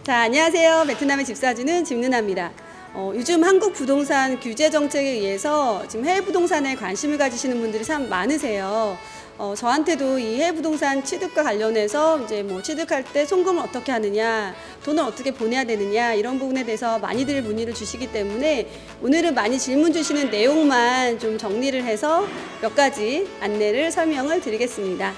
자, 안녕하세요. 베트남의 집 사주는 집누나입니다. 요즘 한국 부동산 규제 정책에 의해서 지금 해외 부동산에 관심을 가지시는 분들이 참 많으세요. 저한테도 이 해외 부동산 취득과 관련해서 이제 뭐 취득할 때 송금을 어떻게 하느냐, 돈을 어떻게 보내야 되느냐 이런 부분에 대해서 많이들 문의를 주시기 때문에 오늘은 많이 질문 주시는 내용만 좀 정리를 해서 몇 가지 안내를 설명을 드리겠습니다.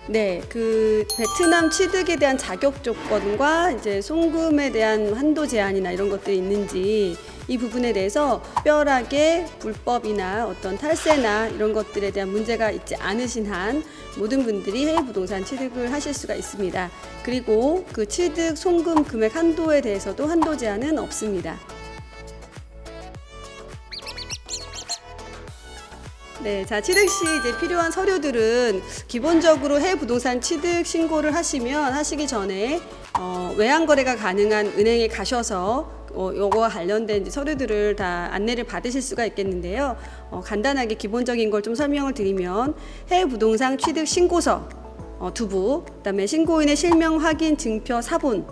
네, 그 베트남 취득에 대한 자격 조건과 이제 송금에 대한 한도 제한이나 이런 것들이 있는지 이 부분에 대해서 특별하게 불법이나 어떤 탈세나 이런 것들에 대한 문제가 있지 않으신 한 모든 분들이 해외 부동산 취득을 하실 수가 있습니다. 그리고 그 취득 송금 금액 한도에 대해서도 한도 제한은 없습니다. 네, 자, 취득 시 이제 필요한 서류들은 기본적으로 해외 부동산 취득 신고를 하시기 전에 외환 거래가 가능한 은행에 가셔서 요거와 관련된 이제 서류들을 다 안내를 받으실 수가 있겠는데요. 간단하게 기본적인 걸 좀 설명을 드리면 해외 부동산 취득 신고서 2부, 그다음에 신고인의 실명 확인 증표 사본,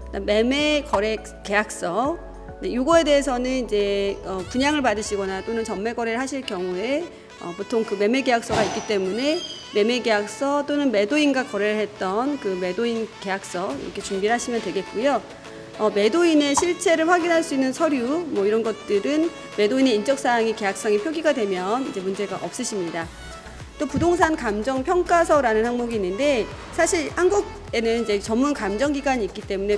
그다음 매매 거래 계약서. 네, 이거에 대해서는 이제 분양을 받으시거나 또는 전매 거래를 하실 경우에 보통 그 매매 계약서가 있기 때문에 매매 계약서 또는 매도인과 거래를 했던 그 매도인 계약서 이렇게 준비를 하시면 되겠고요. 매도인의 실체를 확인할 수 있는 서류 뭐 이런 것들은 매도인의 인적 사항이 계약상에 표기가 되면 이제 문제가 없으십니다. 또 부동산 감정 평가서라는 항목이 있는데 사실 한국에는 이제 전문 감정 기관이 있기 때문에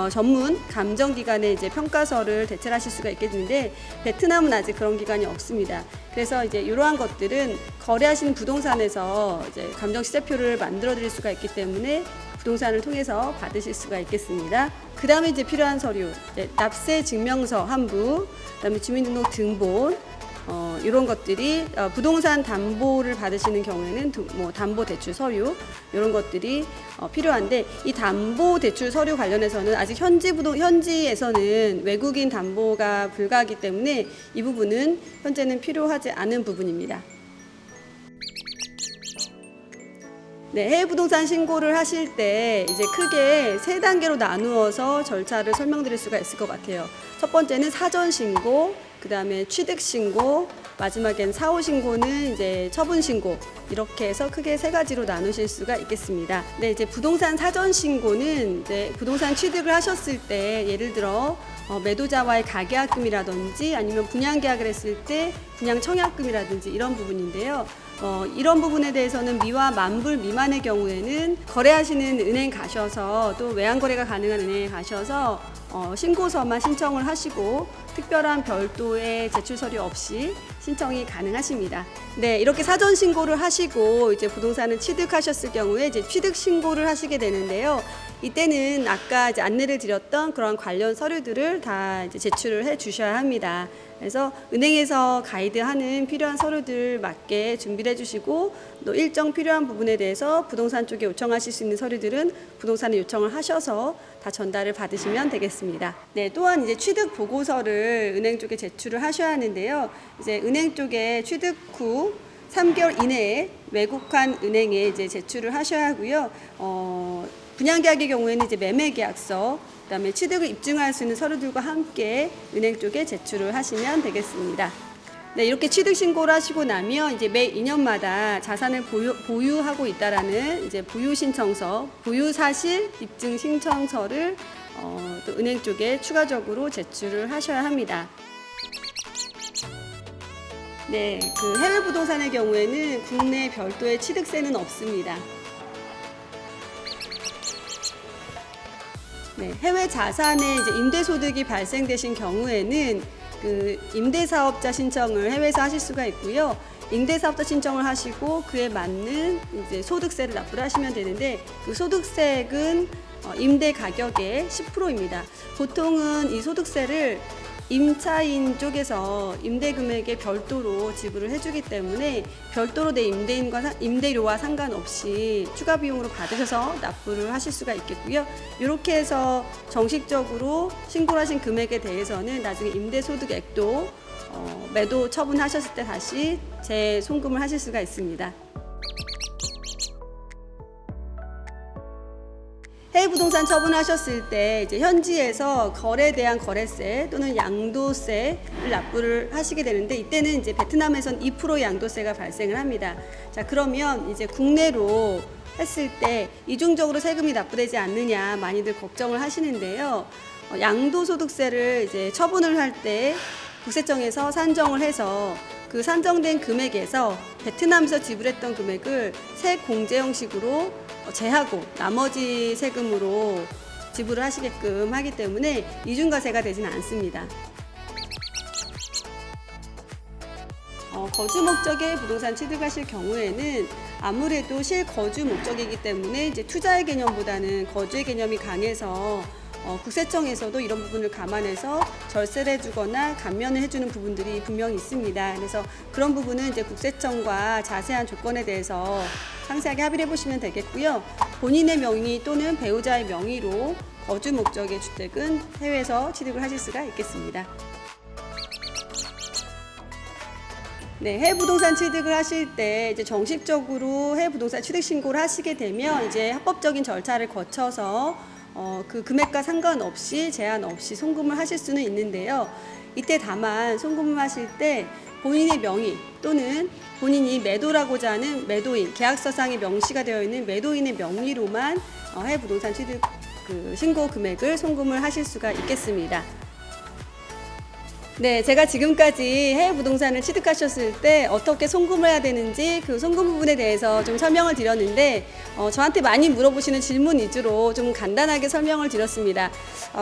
전문 감정 기관의 이제 평가서를 대체하실 수가 있겠는데 베트남은 아직 그런 기관이 없습니다. 그래서 이제 이러한 것들은 거래하시는 부동산에서 이제 감정 시세표를 만들어 드릴 수가 있기 때문에 부동산을 통해서 받으실 수가 있겠습니다. 그 다음에 이제 필요한 서류, 납세 증명서 한 부, 그다음에 주민등록 등본. 이런 것들이 부동산 담보를 받으시는 경우에는 뭐 담보 대출 서류 이런 것들이 필요한데 이 담보 대출 서류 관련해서는 아직 현지에서는 외국인 담보가 불가하기 때문에 이 부분은 현재는 필요하지 않은 부분입니다. 네, 해외 부동산 신고를 하실 때 이제 크게 3단계로 나누어서 절차를 설명드릴 수가 있을 것 같아요. 첫 번째는 사전 신고, 그 다음에 취득 신고, 마지막엔 사후 신고는 이제 처분 신고 이렇게 해서 크게 3가지로 나누실 수가 있겠습니다. 네, 이제 부동산 사전 신고는 이제 부동산 취득을 하셨을 때 예를 들어 매도자와의 가계약금이라든지 아니면 분양 계약을 했을 때 분양 청약금이라든지 이런 부분인데요. 이런 부분에 대해서는 미화 10,000불 미만의 경우에는 거래하시는 은행 가셔서 또 외환 거래가 가능한 은행에 가셔서 신고서만 신청을 하시고 특별한 별도의 제출 서류 없이 신청이 가능하십니다. 네, 이렇게 사전 신고를 하시고 이제 부동산을 취득하셨을 경우에 이제 취득 신고를 하시게 되는데요. 이때는 아까 이제 안내를 드렸던 그런 관련 서류들을 다 이제 제출을 해 주셔야 합니다. 그래서 은행에서 가이드하는 필요한 서류들 맞게 준비를 해주시고 또 일정 필요한 부분에 대해서 부동산 쪽에 요청하실 수 있는 서류들은 부동산에 요청을 하셔서 다 전달을 받으시면 되겠습니다. 네, 또한 이제 취득 보고서를 은행 쪽에 제출을 하셔야 하는데요. 이제 은행 쪽에 취득 후 3개월 이내에 외국한 은행에 이제 제출을 하셔야 하고요. 분양 계약의 경우에는 이제 매매 계약서, 그다음에 취득을 입증할 수 있는 서류들과 함께 은행 쪽에 제출을 하시면 되겠습니다. 네, 이렇게 취득 신고를 하시고 나면 이제 매 2년마다 자산을 보유하고 있다라는 이제 보유 신청서, 보유 사실 입증 신청서를 또 은행 쪽에 추가적으로 제출을 하셔야 합니다. 네, 그 해외 부동산의 경우에는 국내 별도의 취득세는 없습니다. 네, 해외 자산에 이제 임대소득이 발생되신 경우에는 그 임대사업자 신청을 해외에서 하실 수가 있고요. 임대사업자 신청을 하시고 그에 맞는 이제 소득세를 납부를 하시면 되는데 그 소득세액은 임대 가격의 10%입니다. 보통은 이 소득세를 임차인 쪽에서 임대 금액에 별도로 지불을 해주기 때문에 별도로 내 임대료와 상관없이 추가 비용으로 받으셔서 납부를 하실 수가 있겠고요. 이렇게 해서 정식적으로 신고를 하신 금액에 대해서는 나중에 임대소득액도 매도 처분하셨을 때 다시 재송금을 하실 수가 있습니다. 해외 부동산 처분하셨을 때 이제 현지에서 거래에 대한 거래세 또는 양도세를 납부를 하시게 되는데, 이때는 이제 베트남에선 2% 양도세가 발생을 합니다. 자, 그러면 이제 국내로 했을 때 이중적으로 세금이 납부되지 않느냐 많이들 걱정을 하시는데요. 양도소득세를 이제 처분을 할 때 국세청에서 산정을 해서 그 산정된 금액에서 베트남에서 지불했던 금액을 세공제 형식으로 제하고 나머지 세금으로 지불을 하시게끔 하기 때문에 이중과세가 되지는 않습니다. 거주 목적의 부동산 취득하실 경우에는 아무래도 실거주 목적이기 때문에 이제 투자의 개념보다는 거주의 개념이 강해서 국세청에서도 이런 부분을 감안해서 절세를 해주거나 감면을 해주는 부분들이 분명히 있습니다. 그래서 그런 부분은 이제 국세청과 자세한 조건에 대해서 상세하게 합의를 해보시면 되겠고요. 본인의 명의 또는 배우자의 명의로 거주 목적의 주택은 해외에서 취득을 하실 수가 있겠습니다. 네, 해외 부동산 취득을 하실 때 이제 정식적으로 해외 부동산 취득 신고를 하시게 되면 이제 합법적인 절차를 거쳐서 그 금액과 상관없이 제한 없이 송금을 하실 수는 있는데요. 이때 다만 송금을 하실 때 본인의 명의 또는 본인이 매도라고자 하는 매도인, 계약서상에 명시가 되어 있는 매도인의 명의로만 해외 부동산 취득 신고 금액을 송금을 하실 수가 있겠습니다. 네, 제가 지금까지 해외 부동산을 취득하셨을 때 어떻게 송금을 해야 되는지 그 송금 부분에 대해서 좀 설명을 드렸는데 저한테 많이 물어보시는 질문 위주로 좀 간단하게 설명을 드렸습니다.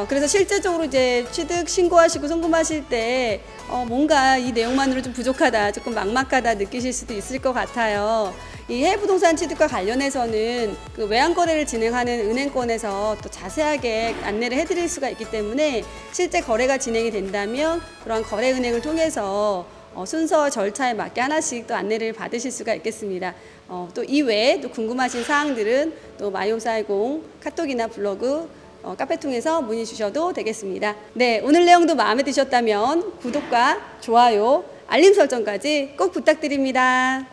그래서 실제적으로 이제 취득 신고하시고 송금하실 때 뭔가 이 내용만으로 좀 부족하다, 조금 막막하다 느끼실 수도 있을 것 같아요. 이 해외 부동산 취득과 관련해서는 그 외환 거래를 진행하는 은행권에서 또 자세하게 안내를 해드릴 수가 있기 때문에 실제 거래가 진행이 된다면 그러한 거래 은행을 통해서 순서 절차에 맞게 하나씩 또 안내를 받으실 수가 있겠습니다. 또 이외에 또 궁금하신 사항들은 또 마이홈410 카톡이나 블로그 카페 통해서 문의 주셔도 되겠습니다. 네, 오늘 내용도 마음에 드셨다면 구독과 좋아요, 알림 설정까지 꼭 부탁드립니다.